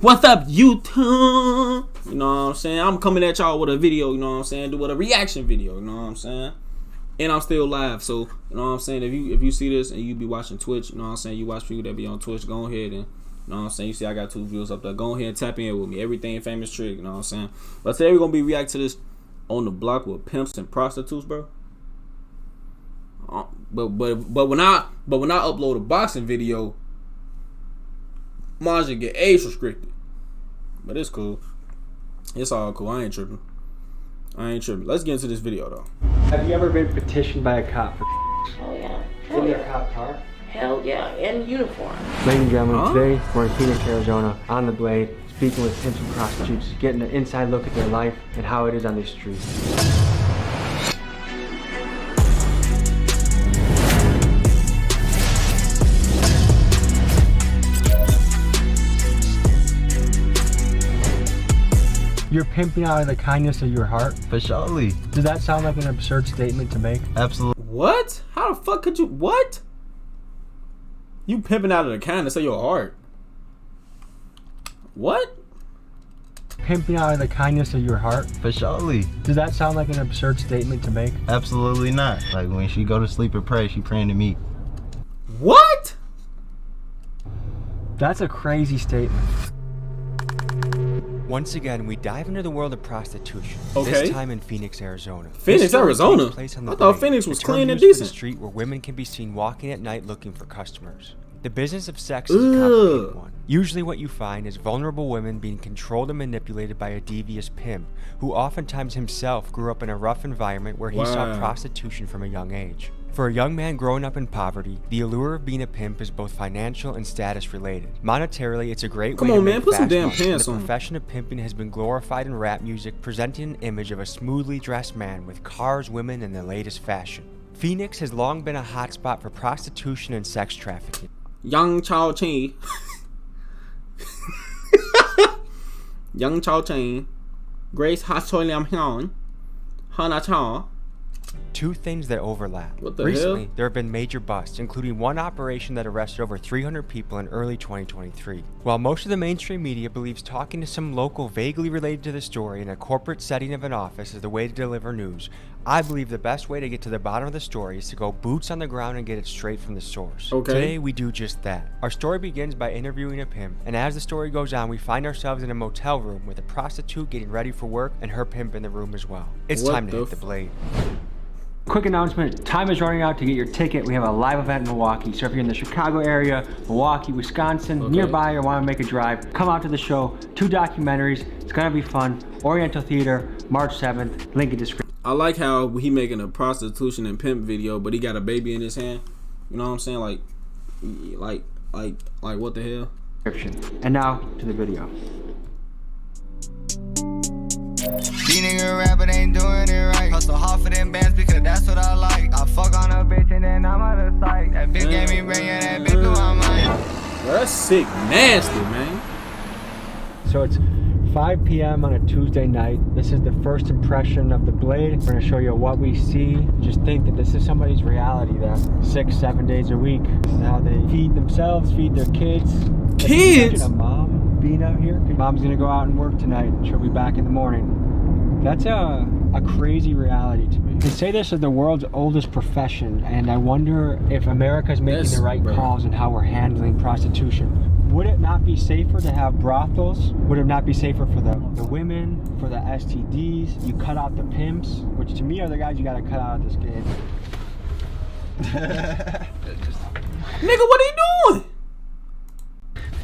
What's up, YouTube? You know what I'm saying? I'm coming at y'all with a video, you know what I'm saying? Do with a reaction video, you know what I'm saying? And I'm still live, so you know what I'm saying? If you see this and you be watching Twitch, you know what I'm saying? You watch people that be on Twitch, go ahead and you know what I'm saying? You see I got 2 views up there. Go ahead and tap in with me. Everything Famous Trig, you know what I'm saying? But today we're gonna be reacting to this on the block with pimps and prostitutes, bro. But when I upload a boxing video, mine should get age restricted. But it's cool. It's all cool. I ain't tripping. Let's get into this video though. Have you ever been petitioned by a cop for Oh yeah. in their cop car? Hell yeah, in uniform. Ladies and gentlemen, today we're in Phoenix, Arizona, on the Blade, speaking with pimps and prostitutes, getting an inside look at their life and how it is on these streets. You're pimping out of the kindness of your heart? For surely. Does that sound like an absurd statement to make? Absolutely. What? How the fuck could you? What? You pimping out of the kindness of your heart? What? Pimping out of the kindness of your heart? For surely. Does that sound like an absurd statement to make? Absolutely not. Like when she go to sleep and pray, she praying to me. What? That's a crazy statement. Once again, we dive into the world of prostitution. Okay. This time in Phoenix, Arizona. Phoenix, Arizona? I thought Phoenix was clean and decent. The street where women can be seen walking at night looking for customers. The business of sex is a complicated one. Usually what you find is vulnerable women being controlled and manipulated by a devious pimp, who oftentimes himself grew up in a rough environment where he saw prostitution from a young age. For a young man growing up in poverty, the allure of being a pimp is both financial and status related. Monetarily, it's a great way to make put some fast damn money. pants The on. profession of pimping has been glorified in rap music, presenting an image of a smoothly dressed man with cars, women, and the latest fashion. Phoenix has long been a hotspot for prostitution and sex trafficking. Young Chao Chen. Young Chao Chen. Grace Ha Lam Hyun. Hana Cha. Two things that overlap. What the Recently, hell? there have been major busts, including one operation that arrested over 300 people in early 2023. While most of the mainstream media believes talking to some local vaguely related to the story in a corporate setting of an office is the way to deliver news, I believe the best way to get to the bottom of the story is to go boots on the ground and get it straight from the source. Okay. Today, we do just that. Our story begins by interviewing a pimp, and as the story goes on, we find ourselves in a motel room with a prostitute getting ready for work and her pimp in the room as well. It's time to hit the blade. Quick announcement, time is running out to get your ticket. We have a live event in Milwaukee. So if you're in the Chicago area, Milwaukee, Wisconsin, nearby, or want to make a drive, come out to the show. 2 documentaries. It's going to be fun. Oriental Theater, March 7th. Link in description. I like how he making a prostitution and pimp video, but he got a baby in his hand. You know what I'm saying? Like what the hell? And now to the video. These niggas rapping ain't doing it right. Hustle hard for them bands because that's what I like. I fuck on a bitch and then I'm out of sight. That bitch gave me brain and that bitch blew my mind. Bro, that's sick, nasty, man. So it's 5 p.m. on a Tuesday night. This is the first impression of the Blade. We're gonna show you what we see. Just think that this is somebody's reality there. 6-7 days a week. This is how they feed themselves, feed their kids. Kids? A mom being out here. Mom's gonna go out and work tonight. She'll be back in the morning. That's a crazy reality to me. They say this is the world's oldest profession, and I wonder if America's making the right calls in how we're handling prostitution. Would it not be safer to have brothels? Would it not be safer for the women, for the STDs? You cut out the pimps, which to me are the guys you gotta cut out of this game. Nigga, what are you doing?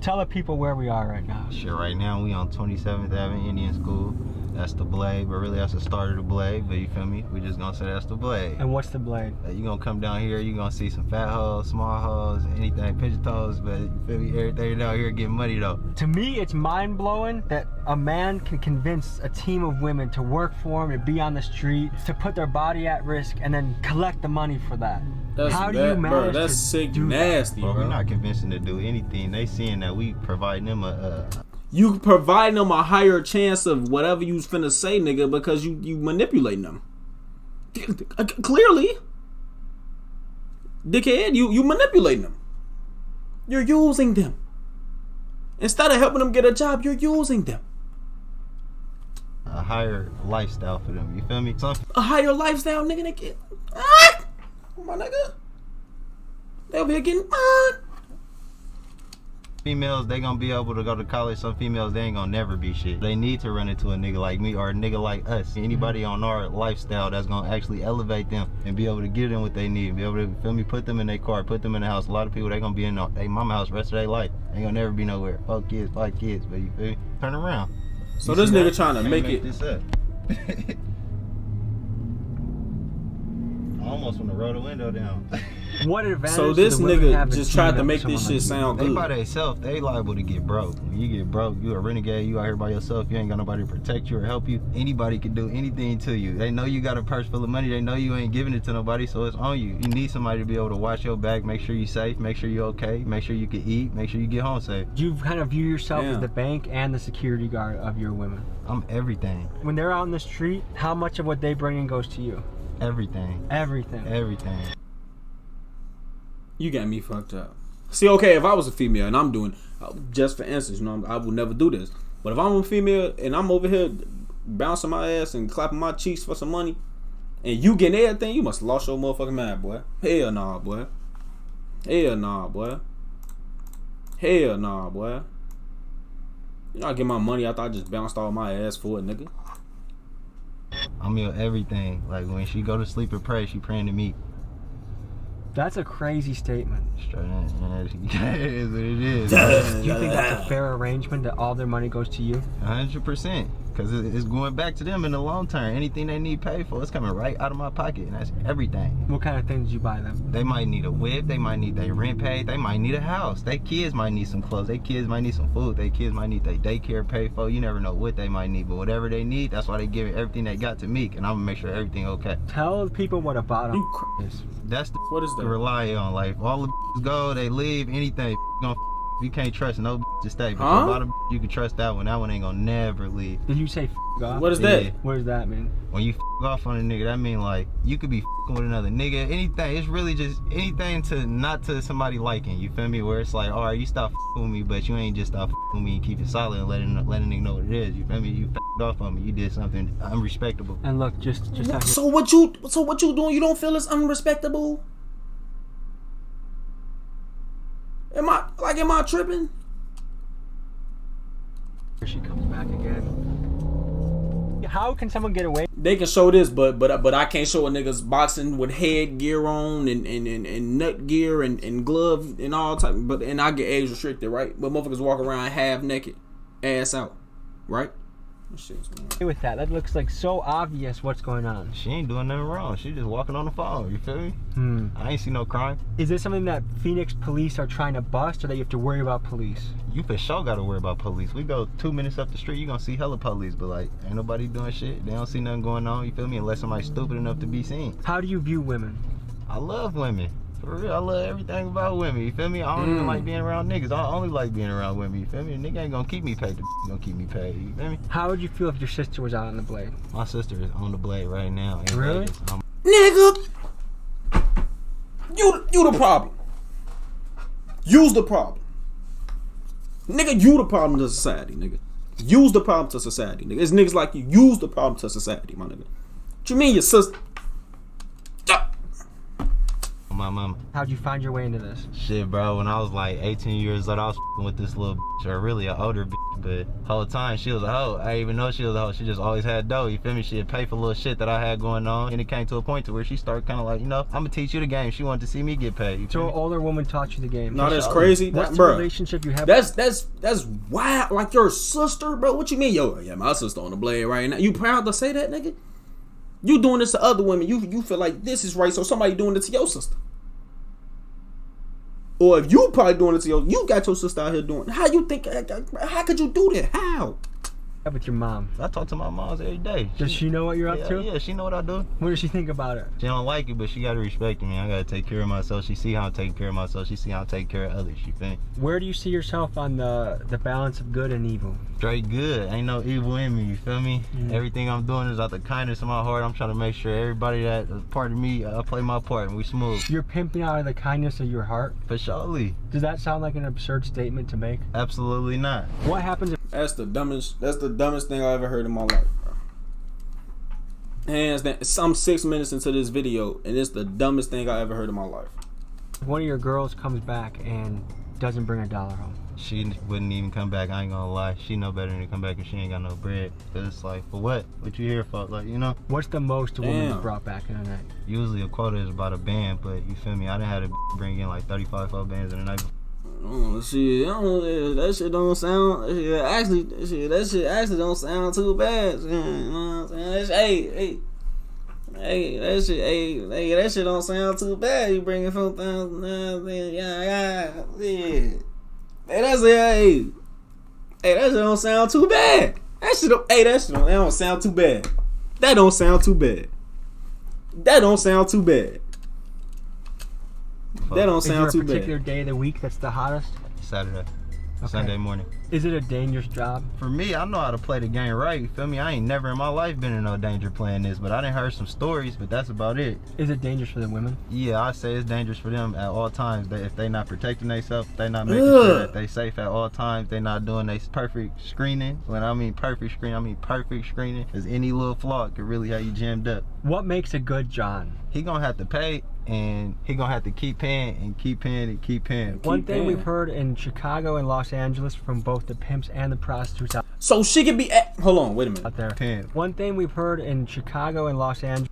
Tell the people where we are right now. Shit, right now we on 27th Avenue Indian School. That's the Blade, but really that's the start of the Blade, but you feel me? We just gonna say that's the Blade. And what's the Blade? You gonna come down here, you gonna see some fat hoes, small hoes, anything, pigeon toes, but you feel me? Everything down here getting money though. To me, it's mind-blowing that a man can convince a team of women to work for him, to be on the street, to put their body at risk, and then collect the money for that. How do you manage that's to sick, do nasty, Bro, bro. we're not convincing to do anything. They seeing that we providing them You providing them a higher chance of whatever you finna say, nigga, because you manipulating them. Clearly. Dickhead, you manipulating them. You're using them. Instead of helping them get a job, you're using them. A higher lifestyle for them. You feel me? A higher lifestyle, nigga. They get my nigga. They over here getting females, they gonna be able to go to college. Some females, they ain't gonna never be shit. They need to run into a nigga like me or a nigga like us. Anybody on our lifestyle that's gonna actually elevate them and be able to give them what they need. Be able to, feel me, put them in their car, put them in the house. A lot of people, they gonna be in their mama house the rest of their life. They ain't gonna never be nowhere. Fuck kids, fight kids, but you feel me? Turn around. So You this see nigga that? trying to Can't make it. this up. I almost want to roll the window down. What advantage? So this do the women have nigga in just tried teaming to up make with this someone shit like you? sound They good. by themselves, they liable to get broke. When you get broke, you a renegade, you out here by yourself, you ain't got nobody to protect you or help you. Anybody can do anything to you. They know you got a purse full of money, they know you ain't giving it to nobody, so it's on you. You need somebody to be able to watch your back, make sure you safe, make sure you okay, make sure you can eat, make sure you get home safe. You kind of view yourself Yeah. as the bank and the security guard of your women. I'm everything. When they're out in the street, how much of what they bring in goes to you? Everything. Everything. Everything. You got me fucked up. See, okay, if I was a female and I'm doing, just for instance, you know, I would never do this. But if I'm a female and I'm over here bouncing my ass and clapping my cheeks for some money, and you getting everything, you must have lost your motherfucking mind, boy. Hell nah, boy. Hell nah, boy. Hell nah, boy. You know, I get my money after I just bounced all my ass for it, nigga. I'm your everything. Like when she go to sleep and pray, she praying to me. That's a crazy statement. Straight in. It is what it is. Do you think that's a fair arrangement that all their money goes to you? 100%. Because it's going back to them in the long term. Anything they need paid for, it's coming right out of my pocket. And that's everything. What kind of things did you buy them? They might need a whip. They might need their rent paid. They might need a house. Their kids might need some clothes. Their kids might need some food. Their kids might need their daycare paid for. You never know what they might need. But whatever they need, that's why they give everything they got to me. And I'm going to make sure everything okay. Tell people what a bottom You is. That's the What is to that? rely on. Like, all the go, they leave, anything. You can't trust no to stay. But Huh? a lot of you can trust that one. That one ain't gonna never leave. Did you say f off? What is that? Yeah. What does that mean? When you off on a nigga, that mean like you could be with another nigga, anything. It's really just anything to not to somebody liking. You feel me? Where it's like, all right, you stop with me, but you ain't just stop with me and keep it solid and letting a nigga know what it is. You feel me? You off on me. You did something unrespectable. And look, just how So what you doing? You don't feel it's unrespectable? Am I tripping? here she comes back again. How can someone get away? They can show this, but I can't show a nigga's boxing with headgear on and nut gear and glove and all type. But and I get age restricted, right? But motherfuckers walk around half naked, ass out, right? Shit's With that? That looks like so obvious what's going on. She ain't doing nothing wrong. She just walking on the phone. You feel me? I ain't see no crime. Is this something that Phoenix police are trying to bust, or that you have to worry about police? You for sure gotta worry about police. We go 2 minutes up the street, you gonna see hella police, but like, ain't nobody doing shit. They don't see nothing going on, you feel me? Unless somebody's stupid enough to be seen. How do you view women? I love women. For real, I love everything about women, you feel me? I don't even like being around niggas. I only like being around women, you feel me? A nigga ain't gonna keep me paid, gonna keep me paid, you feel me? How would you feel if your sister was out on the blade? My sister is on the blade right now. in Really? Vegas. nigga. You the problem. You's the problem. Nigga, you the problem to society, nigga. Use the problem to society, nigga. It's niggas like you. Use the problem to society, my nigga. What you mean, your sister? My mama. How'd you find your way into this? Shit, bro, when I was like 18 years old, I was with this little bitch, or really an older bitch, but whole time she was a hoe. I didn't even know she was a hoe. She just always had dough, you feel me? She'd pay for little shit that I had going on, and it came to a point to where she started kind of like, you know, I'm gonna teach you the game. She wanted to see me get paid. You So feel an me? older woman taught you the game. No, that's crazy. What's the Bro, relationship you have? that's wild. Like your sister, bro. What you mean? Yo, yeah, my sister on the blade right now. You proud to say that, nigga? You doing this to other women. You feel like this is right, so somebody doing it to your sister. Or if you probably doing it to you got your sister out here doing it. How you think, how could you do that? How? With your mom. I talk to my moms every day. Does she know what you're up to? Yeah, she know what I do. What does she think about it? She don't like it, but she gotta respect me. I gotta take care of myself. She see how I'm taking care of myself. She see how I'm taking care of others. You feel me? Where do you see yourself on the balance of good and evil? Straight good. Ain't no evil in me, you feel me? Mm. Everything I'm doing is out the kindness of my heart. I'm trying to make sure everybody that is part of me, I play my part and we smooth. You're pimping out of the kindness of your heart? For surely. Does that sound like an absurd statement to make? Absolutely not. What happens if That's the dumbest thing I ever heard in my life, bro. Hands down. I'm 6 minutes into this video, and it's the dumbest thing I ever heard in my life. one of your girls comes back and doesn't bring $1 home? She wouldn't even come back, I ain't gonna lie. She know better than to come back if she ain't got no bread. Cause it's like, for what? What you here for? Like, you know? What's the most a woman Damn. brought back in a night? Usually a quota is about a band, but you feel me? I done had to bring in like 35 bands in a night. Shit, I don't know, that shit don't sound. That shit actually don't sound too bad. You know what I'm saying? That shit don't sound too bad. You bringing 4,000, yeah. Hey, that shit don't sound too bad. That shit don't sound too bad. That don't sound too bad. That don't sound too bad. That don't sound too Is there a particular bad. day of the week that's the hottest? Saturday. Okay. Sunday morning. Is it a dangerous job? For me, I know how to play the game right, you feel me? I ain't never in my life been in no danger playing this, but I done heard some stories, but that's about it. Is it dangerous for the women? Yeah, I say it's dangerous for them at all times. If they not protecting themselves, they not making sure that they safe at all times, they not doing their perfect screening. When I mean perfect screening, because any little flaw could really have you jammed up. What makes a good John? He gonna have to pay, and he gonna have to keep paying and keep paying and keep paying. One thing paying. we've heard in Chicago and Los Angeles from both the pimps and the prostitutes So she can be. Hold on, wait a minute. out there. Paying. One thing we've heard in Chicago and Los Angeles.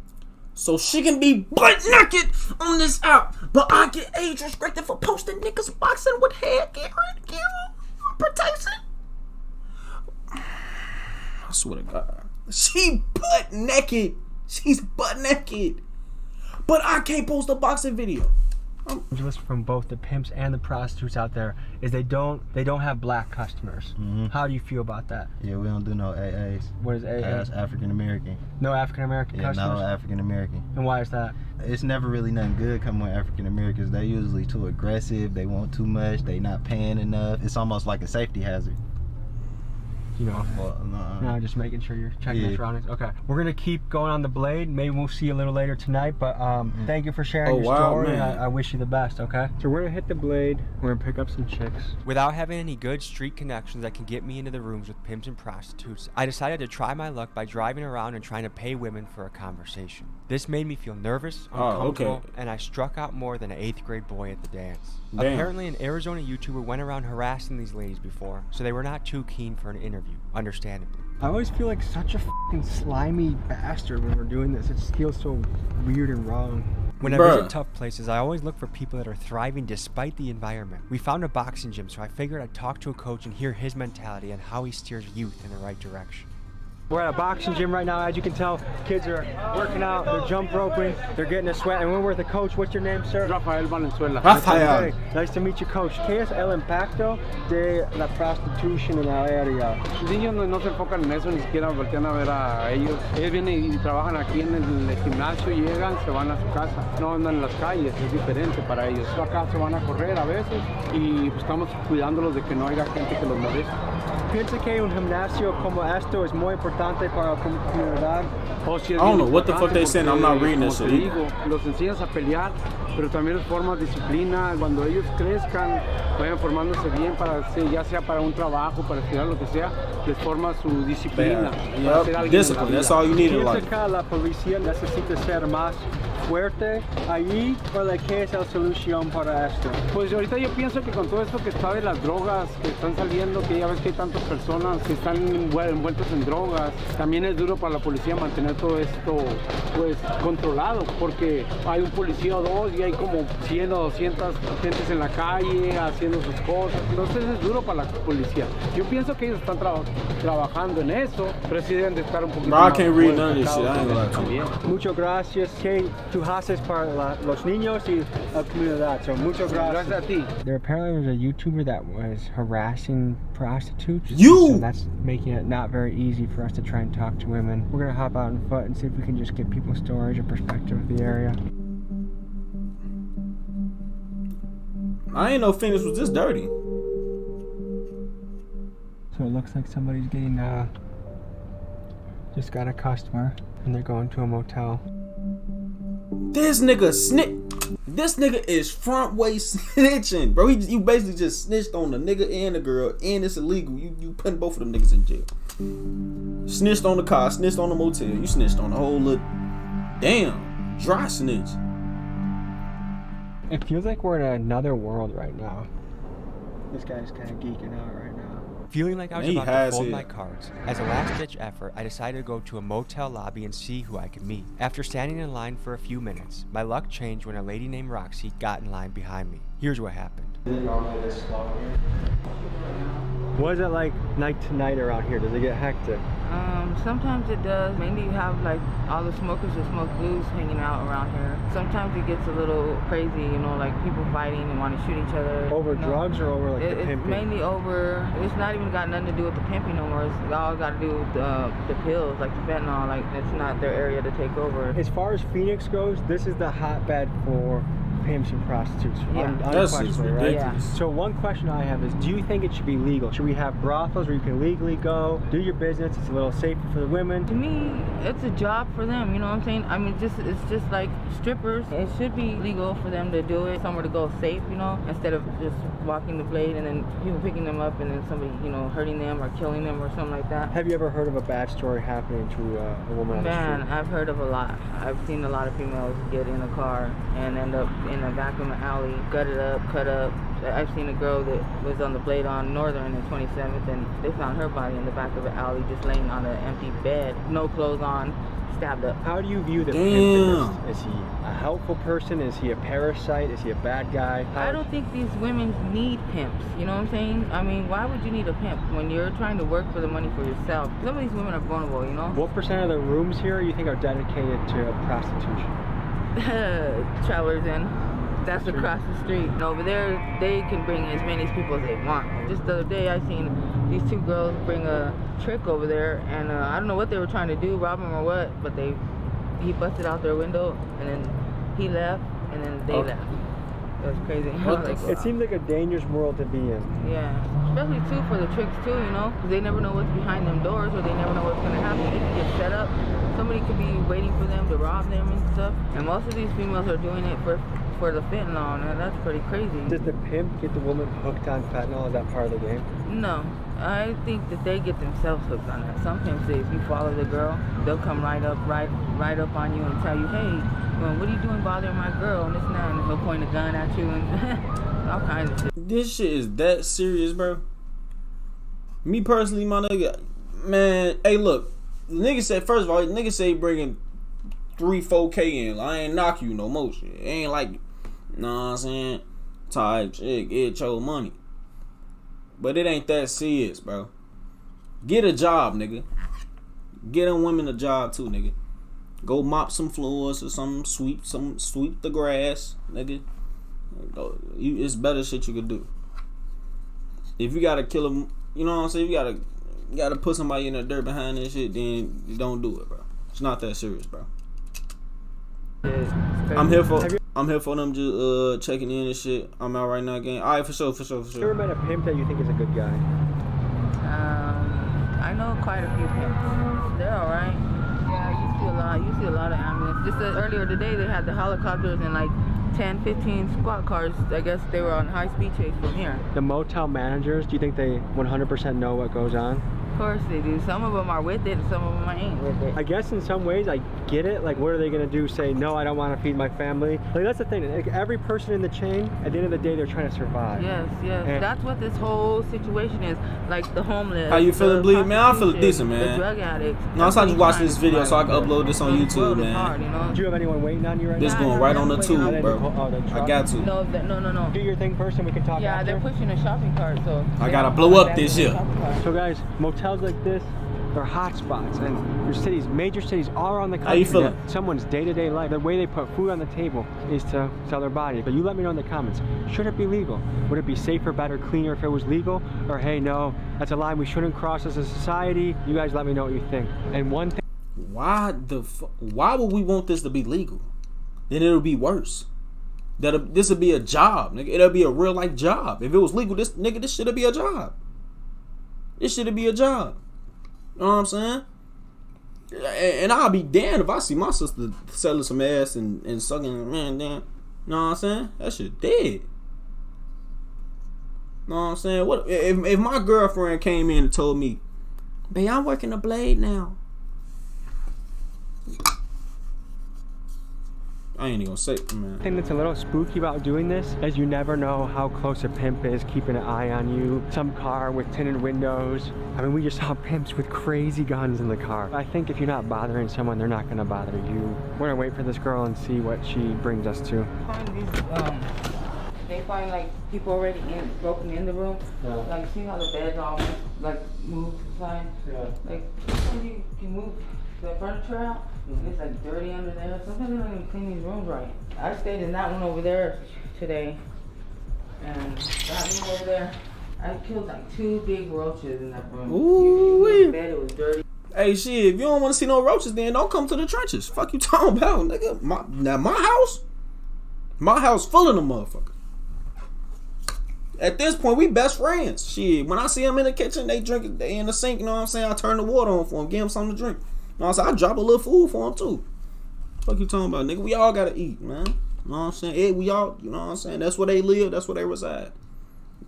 So she can be butt naked on this app, but I get age restricted for posting niggas boxing with headgear protection. I swear to God, she butt naked. She's butt naked, but I can't post a boxing video. Angeles from both the pimps and the prostitutes out there is they don't have black customers. Mm-hmm. How do you feel about that? Yeah, we don't do no AAs. What is AA? As African American. No African American Yeah, customers? no African American. And why is that? It's never really nothing good coming with African Americans. They usually too aggressive. They want too much. They not paying enough. It's almost like a safety hazard. You know, Well, no, just making sure you're checking Yeah. the surroundings. Okay, we're gonna keep going on the blade. Maybe we'll see you a little later tonight. But thank you for sharing your wow, story. man. I wish you the best. Okay. So we're gonna hit the blade. We're gonna pick up some chicks. Without having any good street connections that can get me into the rooms with pimps and prostitutes, I decided to try my luck by driving around and trying to pay women for a conversation. This made me feel nervous, uncomfortable, and I struck out more than an 8th grade boy at the dance. Damn. Apparently an Arizona YouTuber went around harassing these ladies before, so they were not too keen for an interview, understandably. I always feel like such a fucking slimy bastard when we're doing this. It just feels so weird and wrong. When I Bruh. visit tough places, I always look for people that are thriving despite the environment. We found a boxing gym, so I figured I'd talk to a coach and hear his mentality and how he steers youth in the right direction. We're at a boxing gym right now. As you can tell, kids are working out, they're jump roping, they're getting a sweat. And we're with the coach. What's your name, sir? Rafael Valenzuela. Rafael. Okay, nice to meet you, coach. ¿Qué es el impacto de la prostitución en la área? Los niños no se enfocan en eso, ni siquiera voltean a ver a ellos. Ellos vienen y trabajan aquí en el gimnasio, llegan, se van a su casa. No andan en las calles, es diferente para ellos. Acá se van a correr a veces y pues, estamos cuidándolos de que no haya gente que los moleste. Piensa que un gimnasio como esto es muy importante para la comunidad. O si es I don't bien know what the fuck they importante saying. I'm not porque, reading this como shit te either. digo, los enseñas a pelear, pero también les formas disciplina. Cuando ellos crezcan, vayan formándose bien para ya sea para un trabajo, para estudiar lo que sea, les forma su disciplina. para ser alguien en la Discipline. vida. That's all you need in Piensa life. que la policía necesita ser más fuerte allí, o qué es la solución para esto. Pues ahorita yo pienso que con todo esto que está de las drogas que están saliendo, que ya ves que hay tantas personas que están envueltas en drogas, también es duro para la policía mantener todo esto pues controlado, porque hay un policía o dos y hay como 100 o 200 gentes en la calle haciendo sus cosas, entonces es duro para la policía. Yo pienso que ellos están trabajando en eso, pero sí deben de estar un poquito Bro, I más can't read none of this enfocados shit. I ain't en gonna eso lie to you. también. Muchas gracias. ¿Qué tú haces para los niños y la comunidad? So, muchas gracias. Gracias a ti. There apparently was a YouTuber that was harassing prostitutes. You! So that's making it not very easy for us to try and talk to women. We're gonna hop out on foot and see if we can just get people's stories or perspective of the area. I ain't know Phoenix was this dirty. So it looks like somebody's getting just got a customer and they're going to a motel. This nigga is front way snitching, bro. You basically just snitched on the nigga and the girl, and it's illegal. You putting both of them niggas in jail. Snitched on the car, snitched on the motel. You snitched on the whole little. Damn, dry snitch. It feels like we're in another world right now. This guy's kind of geeking out right now. Feeling like I was He about to has fold it. my cards, as a last-ditch effort, I decided to go to a motel lobby and see who I could meet. After standing in line for a few minutes, my luck changed when a lady named Roxy got in line behind me. Here's what happened. Is it normally this slow here? What is it like night to night around here? Does it get hectic? Sometimes it does. Mainly you have like all the smokers that smoke blues hanging out around here. Sometimes it gets a little crazy, you know, like people fighting and want to shoot each other. Over you know? drugs or over like the It's pimping? mainly over. It's not even got nothing to do with the pimping no more. It's all got to do with the pills, like the fentanyl. Like it's not their area to take over. As far as Phoenix goes, this is the hotbed for pimps and prostitutes. Yeah. That's just Unquestionably, right? ridiculous. So one question I have is, do you think it should be legal? Should we have brothels where you can legally go, do your business, it's a little safer for the women? To me, it's a job for them, you know what I'm saying? I mean, it's just like strippers. It should be legal for them to do it, somewhere to go safe, you know, instead of just walking the blade and then people picking them up and then somebody, you know, hurting them or killing them or something like that. Have you ever heard of a bad story happening to a woman on the Man, street? I've heard of a lot. I've seen a lot of females get in a car and end up in the back of an alley, gutted up, cut up. I've seen a girl that was on the blade on Northern and 27th, and they found her body in the back of an alley just laying on an empty bed, no clothes on, stabbed up. How do you view the Damn. pimp in this? Is he a helpful person? Is he a parasite? Is he a bad guy? I don't think these women need pimps, you know what I'm saying? I mean, why would you need a pimp when you're trying to work for the money for yourself? Some of these women are vulnerable, you know? What percent of the rooms here you think are dedicated to prostitution? Travelers in. That's across the street. And over there, they can bring as many people as they want. Just the other day, I seen these two girls bring a trick over there, and I don't know what they were trying to do, rob him or what, but he busted out their window, and then he left, and then they left. It was crazy. It seems like a dangerous world to be in. Yeah, especially too for the tricks too, you know, because they never know what's behind them doors, or they never know what's gonna happen. They can get set up. Somebody could be waiting for them to rob them and stuff. And most of these females are doing it for the fentanyl, and that's pretty crazy. Does the pimp get the woman hooked on fentanyl? Is that part of the game? No, I think that they get themselves hooked on that. Some pimps say if you follow the girl, they'll come right up on you and tell you, hey, well, what are you doing bothering my girl and this and that, and he'll point a gun at you and all kinds of shit. This shit is that serious, bro. Me personally, my nigga, man. Hey, look, nigga said first of all, nigga say he bringing 3-4K in. I ain't knock you no more shit. It ain't like, know what I'm saying, type shit. Get your money, but it ain't that serious, bro. Get a job, nigga. Get them women a job too, nigga. Go mop some floors or something. Sweep the grass, nigga. It's better shit you could do. If you gotta kill them, you know what I'm saying. You gotta put somebody in the dirt behind this shit. Then you don't do it, bro. It's not that serious, bro. I'm here for them just checking in and shit. I'm out right now, gang. All right, for sure. Have you ever met a pimp that you think is a good guy? I know quite a few pimps. They're all right. Yeah, you see a lot of ambulance. Just earlier today, they had the helicopters and like 10, 15 squad cars. I guess they were on high-speed chase from here. The motel managers, do you think they 100% know what goes on? Of course they do. Some of them are with it, and some of them ain't with it. I guess in some ways I get it. Like, what are they gonna do? Say no, I don't want to feed my family. Like, that's the thing. Like, every person in the chain, at the end of the day, they're trying to survive. Yes. And That's what this whole situation is. Like the homeless. How you feeling, the Bleed? Man, I feel prostitution, decent, man. The drug addicts. No, I was just watching this Everybody's video so I can trying to upload this on survive. YouTube, It's man. hard, you know? Do you have anyone waiting on you right This now? going right on the waiting tube, on the bro. truck? I got to. No. Do your thing first and we can talk Yeah, after? they're pushing a shopping cart, so I gotta blow up this shit. So guys, motels like this, they're hot spots, and there's cities, major cities all around the country. How you feeling? that Someone's day-to-day life, the way they put food on the table is to sell their body. But you let me know in the comments, should it be legal? Would it be safer, better, cleaner if it was legal? Or hey, no, that's a line we shouldn't cross as a society. You guys let me know what you think. And one thing. Why would we want this to be legal? Then it'll be worse. This would be a job, nigga. It'll be a real life job. If it was legal, this shit'll be a job. This shit'll be a job. You know what I'm saying? And I'll be damned if I see my sister selling some ass and sucking, man, damn. You know what I'm saying? That shit dead. You know what I'm saying? What if my girlfriend came in and told me, babe, I'm working a blade now. I ain't even gonna say it, man. The thing that's a little spooky about doing this is you never know how close a pimp is keeping an eye on you. Some car with tinted windows. I mean, we just saw pimps with crazy guns in the car. I think if you're not bothering someone, they're not gonna bother you. We're gonna wait for this girl and see what she brings us to. They find like people already broken in the room. Yeah. Like, see how the bed's all like moved to the side? Yeah. Like, sometimes you can move the furniture out. Mm-hmm. It's like dirty under there. Sometimes they don't even clean these rooms right. I stayed in that one over there today, and that one over there, I killed like 2 big roaches in that room. Ooh, you bed, it was dirty. Hey, shit, if you don't want to see no roaches, then don't come to the trenches. Fuck you talking about, nigga. My house full of them motherfuckers. At this point, we best friends. Shit, when I see them in the kitchen, they drink it, they in the sink, you know what I'm saying? I turn the water on for them, give them something to drink. You know what I'm saying? I drop a little food for them too. Fuck you talking about, nigga? We all gotta eat, man. You know what I'm saying? We all, you know what I'm saying? That's where they live, that's where they reside.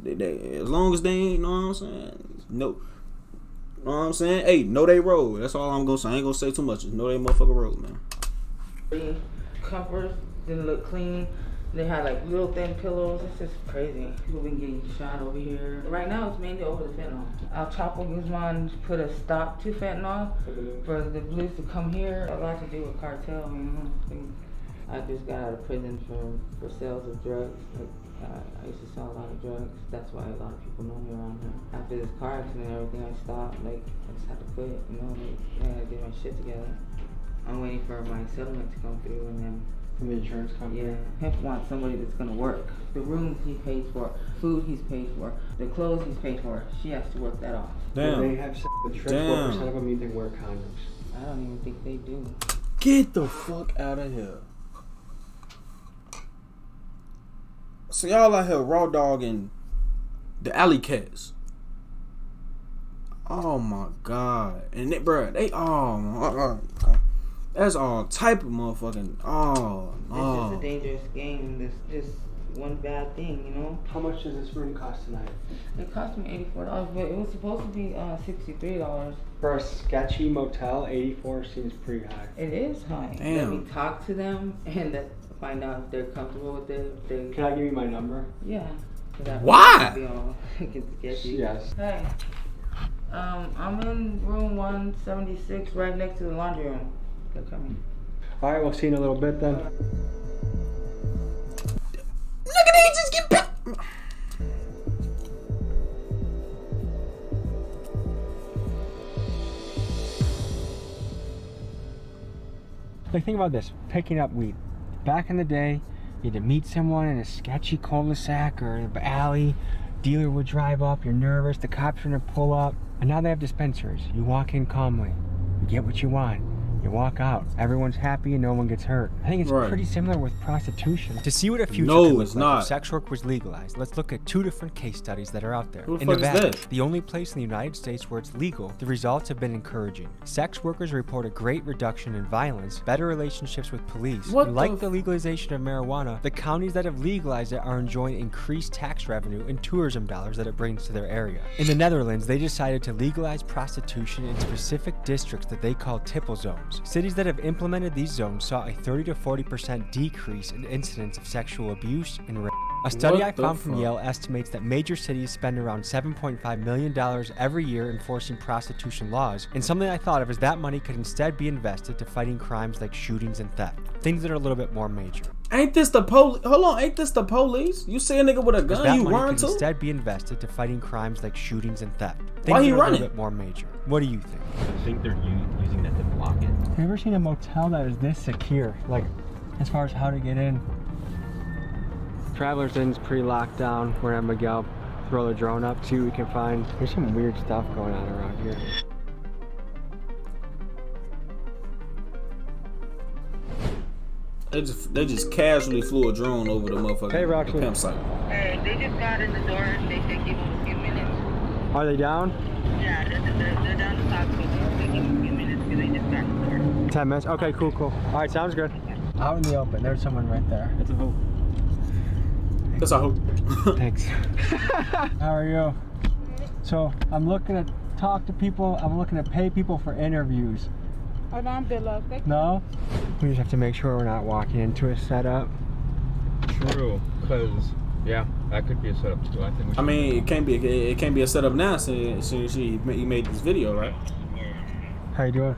They as long as they ain't, you know what I'm saying? No. You know what I'm saying? Hey, know they road. That's all I'm gonna say. I ain't gonna say too much. Just know they motherfucker road, man. Comforts didn't look clean. They had like little thin pillows. It's just crazy. People been getting shot over here. Right now it's mainly over the fentanyl. El Chapo Guzman put a stop to fentanyl for the blues to come here. A lot to do with cartel, you know. I just got out of prison for sales of drugs. I used to sell a lot of drugs. That's why a lot of people know me around here. After this car accident and everything, I stopped. Like, I just had to quit, you know. Like, I had to get my shit together. I'm waiting for my settlement to come through and then from the insurance company? Yeah. Hemp wants somebody that's gonna work. The rooms he pays for, food he's paid for, the clothes he's paid for. She has to work that off. Damn. Do they have the Trig? What percent of them you think wear condoms? I don't even think they do. Get the fuck out of here. So y'all out here raw dogging the alley cats. Oh my god. And they, bruh, they that's all type of motherfucking It's just a dangerous game. It's just one bad thing, you know. How much does this room cost tonight? It cost me $84, but it was supposed to be $63. For a sketchy motel, $84 seems pretty high. It is high. Damn. Let me talk to them and find out if they're comfortable with it. Can I give you my number? Yeah. Why? Sketchy. Yes. Hey, I'm in room 176, right next to the laundry room. They're coming. All right, we'll see you in a little bit then. Look at they just get back. Like, think about this, picking up weed. Back in the day, you had to meet someone in a sketchy cul-de-sac or an alley. Dealer would drive up, you're nervous, the cops are gonna pull up. And now they have dispensaries. You walk in calmly, you get what you want. You walk out, everyone's happy and no one gets hurt. I think it's pretty similar with prostitution. To see what a future could look like if sex work was legalized, let's look at 2 different case studies that are out there. In Nevada, the only place in the United States where it's legal, the results have been encouraging. Sex workers report a great reduction in violence, better relationships with police, and like the legalization of marijuana, the counties that have legalized it are enjoying increased tax revenue and tourism dollars that it brings to their area. In the Netherlands, they decided to legalize prostitution in specific districts that they call tipple zones. Cities that have implemented these zones saw a 30 to 40% decrease in incidents of sexual abuse and rape. A study I found from Yale estimates that major cities spend around $7.5 million every year enforcing prostitution laws, and something I thought of is that money could instead be invested to fighting crimes like shootings and theft, things that are a little bit more major. Ain't this the police? Hold on, ain't this the police? You see a nigga with a gun, you run too? Instead be invested to fighting crimes like shootings and theft, things Why he that are running? a little bit more major. What do you think? I think they're using that to block it. Have you ever seen a motel that is this secure? Like, as far as how to get in? Travelers Inn's pretty locked down. We're at Miguel. Throw the drone up, see what we can find. There's some weird stuff going on around here. They just casually flew a drone over the motherfucking the pimp site. Hey, they just got in the door and they said give them a few minutes. Are they down? Yeah. They're down the side, so just give them a few minutes because they just got the door. 10 minutes? Okay, cool. All right, sounds good. Out in the open. There's someone right there. That's a hope. That's a hope. Thanks. How are you? So I'm looking to talk to people. I'm looking to pay people for interviews. Oh, no, I'm good, love. Thank you. No? We just have to make sure we're not walking into a setup. True, because yeah, that could be a setup too. I think. I mean, it can't be a setup now since you made this video, right? How you doing?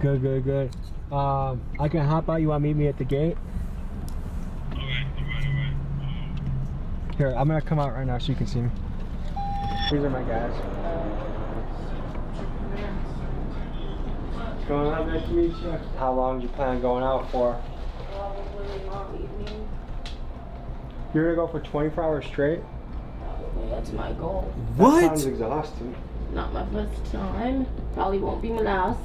Good. I can hop out. You want to meet me at the gate? Here, I'm gonna come out right now so you can see me. These are my guys. What's going on? Nice to meet you. How long do you plan on going out for? You're gonna go for 24 hours straight? That's my goal. What? That sounds exhausting. Not my first time. Probably won't be my last.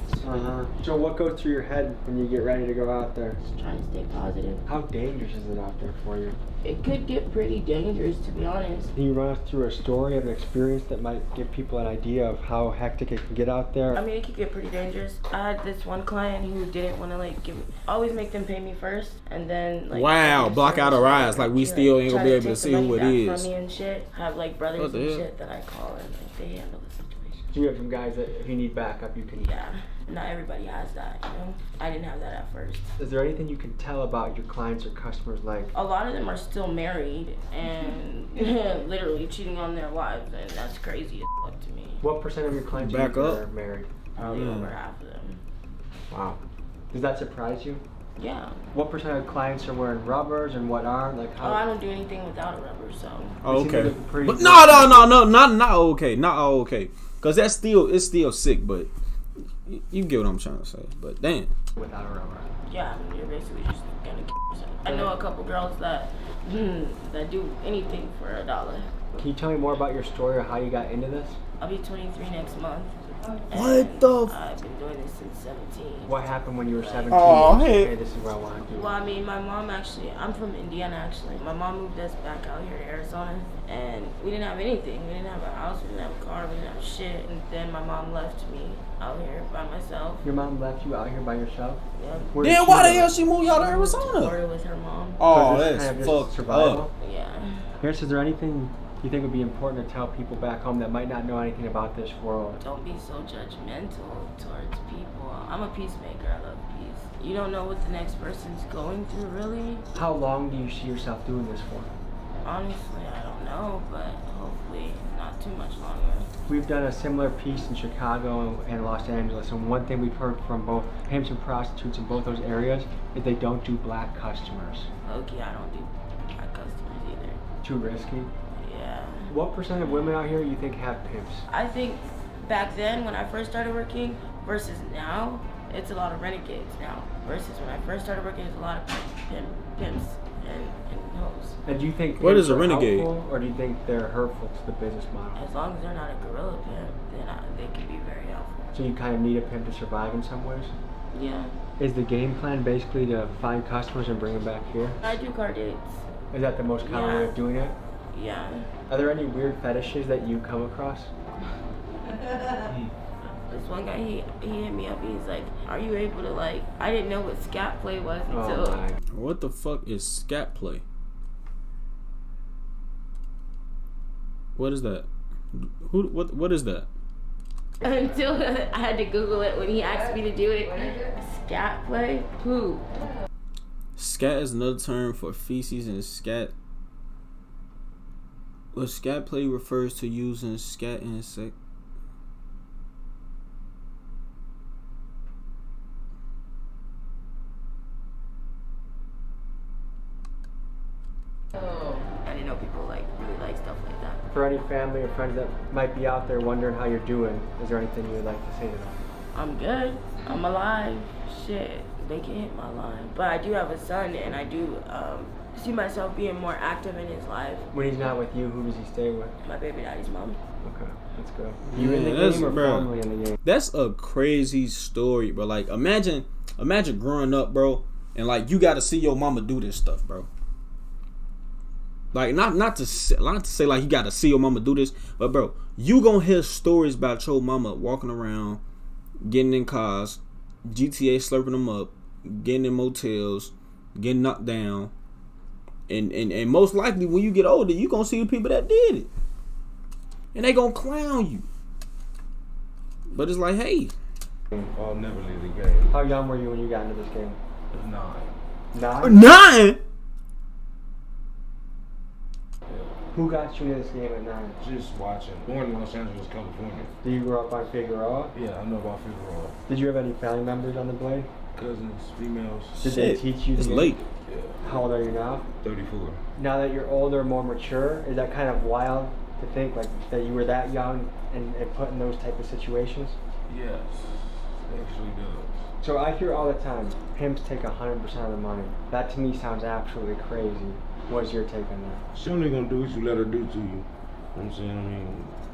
So what goes through your head when you get ready to go out there? Just trying to stay positive. How dangerous is it out there for you? It could get pretty dangerous, to be honest. Can you run us through a story of an experience that might give people an idea of how hectic it can get out there? I mean, it could get pretty dangerous. I had this one client who didn't want to always make them pay me first, and then wow, block out our eyes, like we still ain't gonna be able to see who it is. From me and shit. I have brothers and shit that I call and they handle the situation. Do you have some guys that if you need backup, you can? Yeah, not everybody has that, you know. I didn't have that at first. Is there anything you can tell about your clients or customers like? A lot of them are still married and literally cheating on their wives, and that's crazy as fuck to me. What percent of your clients are married? Probably over half of them. Wow. Does that surprise you? Yeah. What percent of clients are wearing rubbers and what aren't? Like how? Oh, I don't do anything without a rubber, so. Okay. But no, not okay, not all okay. Cause it's still sick, but you get what I'm trying to say. But damn. Without a rubber. Yeah, I mean, you're basically just gonna kill yourself. I know a couple girls that do anything for $1. Can you tell me more about your story or how you got into this? I'll be 23 next month. What the? I've been doing this since 17. What happened when you were 17? Oh, hey, this is what I want to do. Well, I mean, my mom I'm from Indiana actually. My mom moved us back out here to Arizona, and we didn't have anything. We didn't have a house, we didn't have a car, we didn't have shit. And then my mom left me out here by myself. Your mom left you out here by yourself? Yeah. Then why the hell she moved y'all to Arizona? Florida with her mom. Oh, that's that's kind of fucked survival. up. Yeah. Here's, is there anything you think would be important to tell people back home that might not know anything about this world? Don't be so judgmental towards people. I'm a peacemaker. I love peace. You don't know what the next person's going through, really. How long do you see yourself doing this for? Honestly, I don't know, but hopefully not too much longer. We've done a similar piece in Chicago and Los Angeles, and one thing we've heard from both pimps and prostitutes in both those areas is they don't do black customers. Okay, I don't do black customers either. Too risky? Yeah. What percent of women out here you think have pimps? I think back then when I first started working versus now, it's a lot of renegades now. Versus when I first started working, it's a lot of pimps and hoes. And do you think what is a are renegade? helpful, or do you think they're hurtful to the business model? As long as they're not a gorilla pimp, then they can be very helpful. So you kind of need a pimp to survive in some ways? Yeah. Is the game plan basically to find customers and bring them back here? I do car dates. Is that the most common way of doing it? Yeah. Are there any weird fetishes that you come across? This one guy, he hit me up. He's like, "Are you able to I didn't know what scat play was until." Oh my. What the fuck is scat play? What is that? What is that? Until I had to Google it when he asked me to do it. Scat play? Who? Scat is another term for feces and scat. Well, scat play refers to using scat insect. I didn't know people really like stuff like that. For any family or friends that might be out there wondering how you're doing, is there anything you would like to say to them? I'm good. I'm alive. Shit, they can hit my line. But I do have a son, and I do see myself being more active in his life. When he's not with you, who does he stay with? My baby daddy's mom. Okay, let's go. You in the game or family in the game? That's a crazy story, bro. Like, imagine growing up, bro, and you got to see your mama do this stuff, bro. Like not to say like you got to see your mama do this, but bro, you gonna hear stories about your mama walking around, getting in cars, GTA slurping them up, getting in motels, getting knocked down, and most likely when you get older, you gonna see the people that did it, and they gonna clown you. But it's like, hey, I'll never leave the game. How young were you when you got into this game? 9. 9. Who got you into this game at 9? Just watching. Born in Los Angeles, California. Did you grow up on Figueroa? Yeah, I know about Figueroa. Did you have any family members on the blade? Cousins, females. Did they teach you? It's late. Yeah. How old are you now? 34. Now that you're older, more mature, is that kind of wild to think like that you were that young and put in those type of situations? Yes, it actually does. So I hear all the time, pimps take 100% of the money. That to me sounds absolutely crazy. What's your take on that? She only gonna do what you let her do to you. You know what I'm saying? I mean,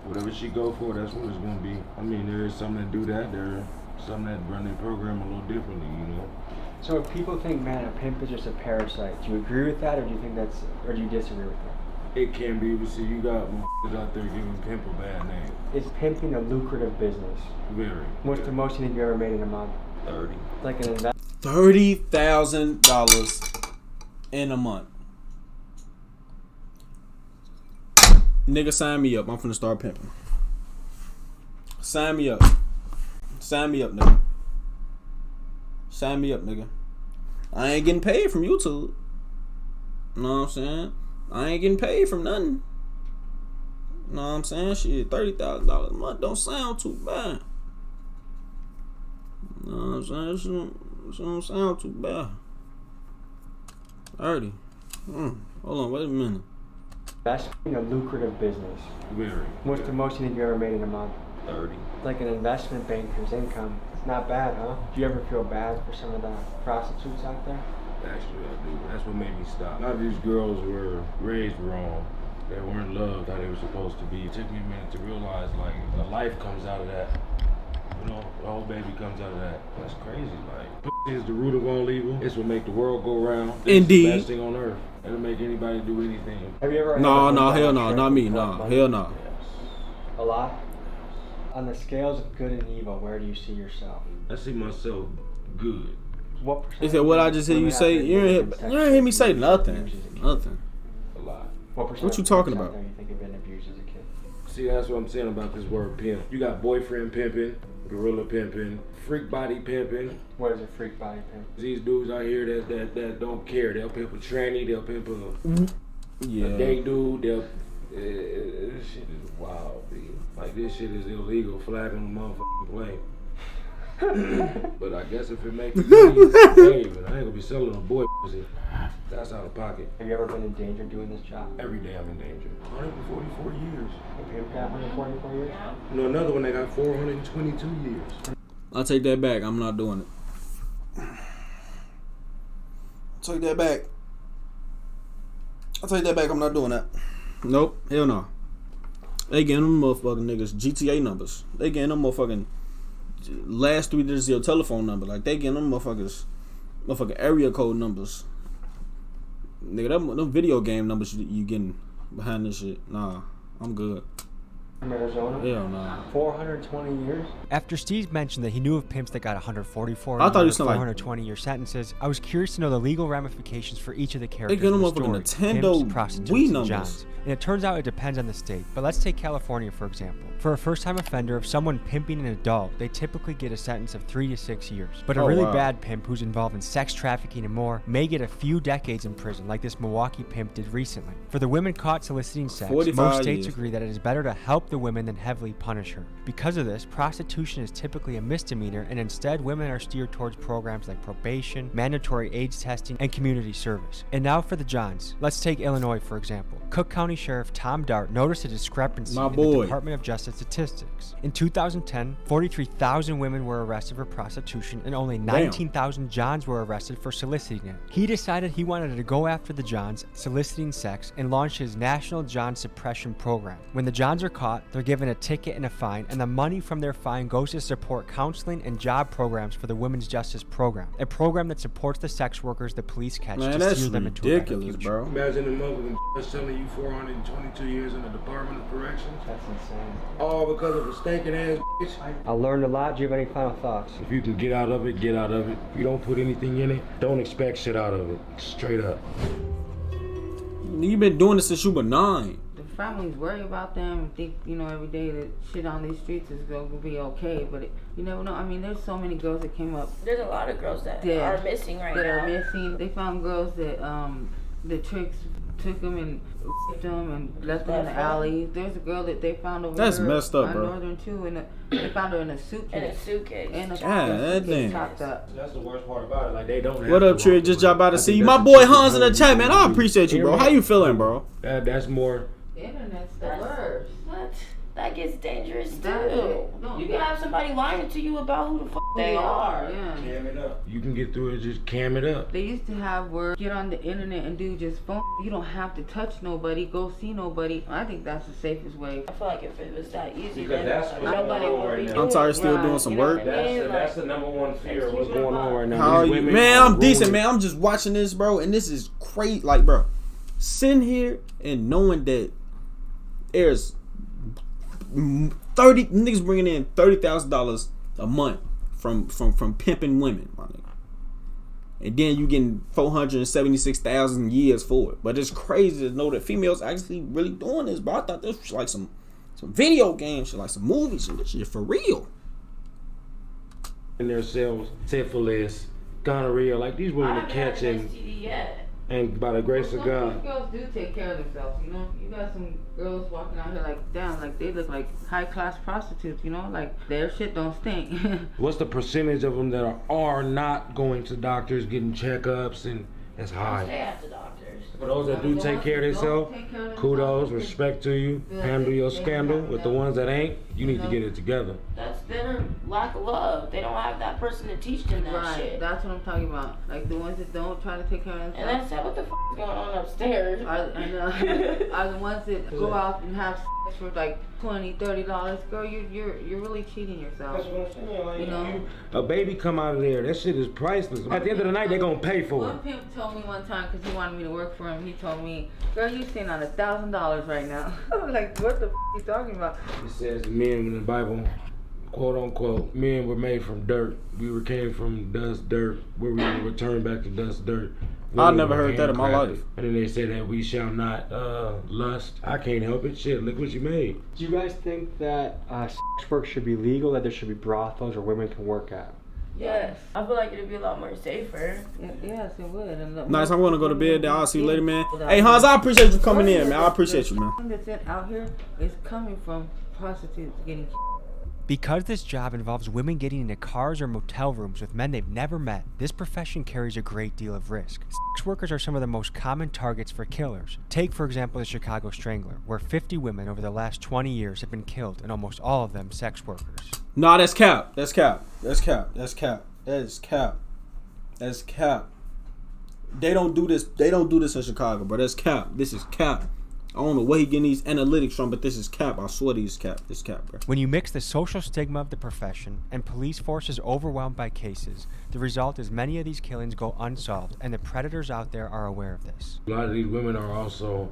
whatever she go for, that's what it's gonna be. I mean, there is some that do that. There are some that run their program a little differently, you know. So if people think, man, a pimp is just a parasite, do you agree with that, or do you think that's, or do you disagree with that? It can be, but see, you got motherfuckers out there giving pimp a bad name. Is pimping a lucrative business? Very. What's the most you think you ever made in a month? 30. Like an investment? $30,000 in a month. Nigga, sign me up. I'm finna start pimping. Sign me up. Sign me up, nigga. Sign me up, nigga. I ain't getting paid from YouTube. Know what I'm saying? I ain't getting paid from nothing. Know what I'm saying? Shit, $30,000 a month don't sound too bad. Know what I'm saying? It don't sound too bad. 30. Hold on, wait a minute. That's a lucrative business. Very. What's the most you think you ever made in a month? 30. Like an investment banker's income. It's not bad, huh? Do you ever feel bad for some of the prostitutes out there? Actually, I do. That's what made me stop. A lot of these girls were raised wrong. They weren't loved how they were supposed to be. It took me a minute to realize, like, a life comes out of that. You know, the whole baby comes out of that. That's crazy. Like, pussy is the root of all evil. It's what make the world go round. It's Indeed. the best thing on earth. It'll make anybody do anything. Have you ever? No, hell no, not me, no, hell no. Yes. A lot. On the scales of good and evil, where do you see yourself? I see myself good. What percent? He said, what I just hear you say? You ain't hear me say nothing. Nothing. A lot. What you talking about? You think have been abused as a kid? See, that's what I'm saying about this word pimp. You got boyfriend pimping, gorilla pimping, freak body pimping. What is a freak body pimp? These dudes out here that don't care. They'll pimp a tranny. They'll pimp a gay dude. They'll this shit is wild, dude. Like, this shit is illegal. Flag on the motherfucking plane. But I guess if it makes it money, I ain't gonna be selling a boy pussy. That's out of pocket. Have you ever been in danger doing this job? Every day I'm in danger. 144 years. A pimp got 144 years? You know, another one that got 422 years. I'll take that back. I'm not doing it. Take that back. I'll take that back. I'm not doing that. Nope. Hell no. They getting them motherfucking niggas GTA numbers. They getting them motherfucking last 3 digits of your telephone number. Like, they getting them motherfucking area code numbers. Nigga, them video game numbers you getting behind this shit. Nah, I'm good. From Arizona? Hell nah. 420 years? After Steve mentioned that he knew of pimps that got 144 I thought he years, said like 420-year sentences, I was curious to know the legal ramifications for each of the characters get them in the motherfucking story, Nintendo pimps, prostitutes, Wii and numbers. Johns. And it turns out it depends on the state. But let's take California, for example. For a first-time offender of someone pimping an adult, they typically get a sentence of 3 to 6 years. But a really bad pimp who's involved in sex trafficking and more may get a few decades in prison, like this Milwaukee pimp did recently. For the women caught soliciting sex, most states agree that it is better to help the women than heavily punish her. Because of this, prostitution is typically a misdemeanor, and instead women are steered towards programs like probation, mandatory AIDS testing, and community service. And now for the Johns. Let's take Illinois, for example. Cook County Sheriff Tom Dart noticed a discrepancy in the Department of Justice the statistics. In 2010, 43,000 women were arrested for prostitution and only 19,000 Johns were arrested for soliciting it. He decided he wanted to go after the Johns soliciting sex and launched his National John Suppression Program. When the Johns are caught, they're given a ticket and a fine, and the money from their fine goes to support counseling and job programs for the Women's Justice Program, a program that supports the sex workers the police catch to steer them into a better future. Bro. Imagine the motherfucker telling you 422 years in the Department of Corrections. That's insane. All because of a stinking ass bitch. I learned a lot. Do you have any final thoughts? If you can get out of it, get out of it. If you don't put anything in it, don't expect shit out of it. Straight up. You've been doing this since you were 9. The families worry about them and think, you know, every day that shit on these streets is going to be okay, but you never know. I mean, there's so many girls that came up. There's a lot of girls that are missing right now. That are missing. They found girls that the Trigs took them and raped them and left them in the alley. There's a girl that they found over That's here messed up, on bro. Northern too, and they found her in a suitcase. In a suitcase. That thing. Topped up. That's the worst part about it. Like, they don't have What up, Trig? Just dropped by to see you. My boy Hans in the chat, man. I appreciate you, bro. How you feeling, bro? That's more. The internet's the worst. What? That gets dangerous too. No, You can have somebody lying to you about who the fuck they are. Yeah. Cam it up. You can get through it, just cam it up. They used to have where get on the internet and do just phone. You don't have to touch nobody, go see nobody. I think that's the safest way. I feel like if it was that easy, Because then that's what's nobody going on would right be now. doing I'm tired it. still doing some work. That's the number one fear of what's going on right now. How are These you? women Man, are I'm decent, ruining- man. I'm just watching this, bro, and this is crazy. Like, bro, sitting here and knowing that there's 30 niggas bringing in $30,000 a month from pimping women, my nigga. And then you getting 476,000 years for it. But it's crazy to know that females actually really doing this, bro. I thought this was like some video game shit, like some movies and this shit for real. In themselves, syphilis, gonorrhea, like these women are catching. And by the grace of God. Some girls do take care of themselves, you know. You got some girls walking out here like, damn, like they look like high class prostitutes, you know, like their shit don't stink. What's the percentage of them that are not going to doctors, getting checkups, and that's high? Stay at the doctors. For those that do take care of themselves, kudos, respect to you. Handle your scandal. With the ones that ain't, you need to get it together. That's their lack of love. They don't have that person to teach them that shit. That's what I'm talking about. Like the ones that don't try to take care of themselves. And that's what the f is going on upstairs. Are the ones that go out and have sex for like $20, $30. Girl, you're really cheating yourself. That's what I'm saying. Like, you know, a baby come out of there, that shit is priceless. At the end of the night, they're gonna pay for one it. pimp told me one time because he wanted me to work for him. He told me, "Girl, you sitting on $1,000 right now." I'm like, "What the f are you talking about?" It says men in the Bible, quote unquote, men were made from dirt. We came from dust, dirt, where we will return back to dust, dirt. I've never heard that in my life. And then they say that we shall not lust. I can't help it. Shit, look what you made. Do you guys think that sex work should be legal, that there should be brothels where women can work at? Yes. I feel like it'd be a lot more safer. Yes, it would. And Nice, I'm gonna go to bed. I'll see you later, man. Hey, Hans, I appreciate you coming in, man. I appreciate you, man. The thing that's out here is coming from prostitutes getting. Because this job involves women getting into cars or motel rooms with men they've never met, this profession carries a great deal of risk. Sex workers are some of the most common targets for killers. Take, for example, the Chicago Strangler, where 50 women over the last 20 years have been killed, and almost all of them sex workers. Nah, that's cap. That's cap. That's cap. That's cap. That is cap. That's cap. They don't do this. They don't do this in Chicago, bro. That's cap. This is cap. I don't know where he getting these analytics from, but this is cap. I swear these cap. This cap, bro. When you mix the social stigma of the profession and police forces overwhelmed by cases, the result is many of these killings go unsolved, and the predators out there are aware of this. A lot of these women are also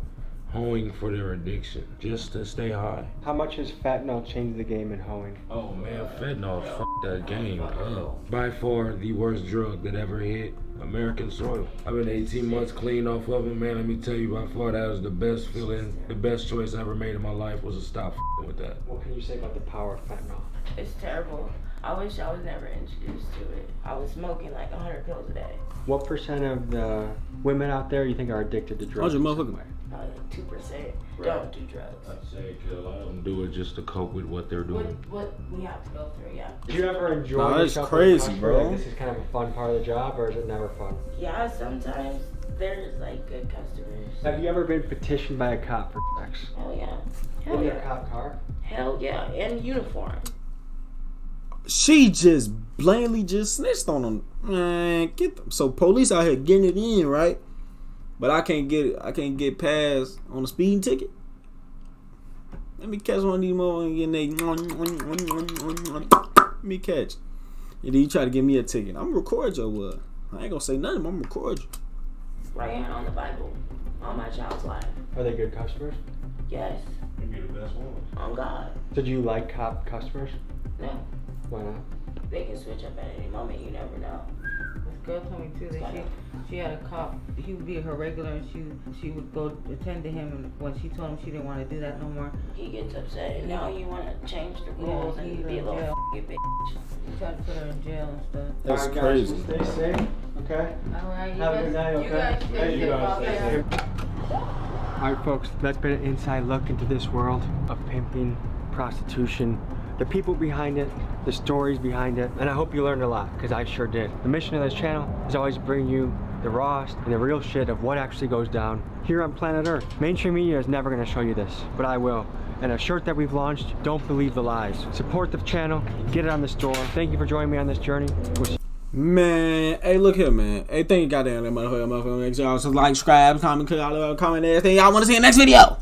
hoeing for their addiction, just to stay high. How much has fentanyl changed the game in hoeing? Oh man, fentanyl fucked that game up. By far the worst drug that ever hit American soil. I've been 18 months clean off of it, man. Let me tell you, by far that was the best feeling, the best choice I ever made in my life was to stop with that. What can you say about the power of fentanyl? It's terrible. I wish I was never introduced to it. I was smoking like 100 pills a day. What percent of the women out there you think are addicted to drugs? How's your motherfucking way? Probably like 2% don't do drugs. I'd say a lot of them do it just to cope with what they're doing. What we have to go through, yeah. Do you ever enjoy Nah, that's yourself crazy, as a customer? bro. Like, this is kind of a fun part of the job, or is it never fun? Yeah, sometimes there's like good customers. Have you ever been petitioned by a cop for sex? Hell yeah. In your cop car? Hell yeah, in uniform. She just blatantly just snitched on them. Man, get them. So police out here getting it in, right? But I can't get past on a speeding ticket. Let me catch one of these motherfuckers getting let me catch. And then you try to give me a ticket. I'm gonna record your word. I ain't gonna say nothing, but I'm gonna record you. Right hand on the Bible. On my child's life. Are they good customers? Yes. You'd be the best one. On God. Did you like cop customers? No. Why not? They can switch up at any moment. You never know. This girl told me too that she had a cop. He would be her regular, and she would go attend to him. And when she told him she didn't want to do that no more, he gets upset. And now you want to change the rules and be a little f***ing bitch. He tried to put her in jail and stuff. That's All right, crazy. Guys, stay safe. Okay. All right, Have a good night. Okay. You guys stay safe out there. All right, folks, that's been an inside look into this world of pimping, prostitution, the people behind it, the stories behind it, and I hope you learned a lot, because I sure did. The mission of this channel is always to bring you the rawest and the real shit of what actually goes down here on planet Earth. Mainstream media is never going to show you this, but I will. And a shirt that we've launched, Don't Believe the Lies. Support the channel, get it on the store. Thank you for joining me on this journey. Man, hey, look here, man. Hey, thank you, goddamn, that motherfucker. Make sure y'all like, subscribe, comment, everything y'all want to see in the next video.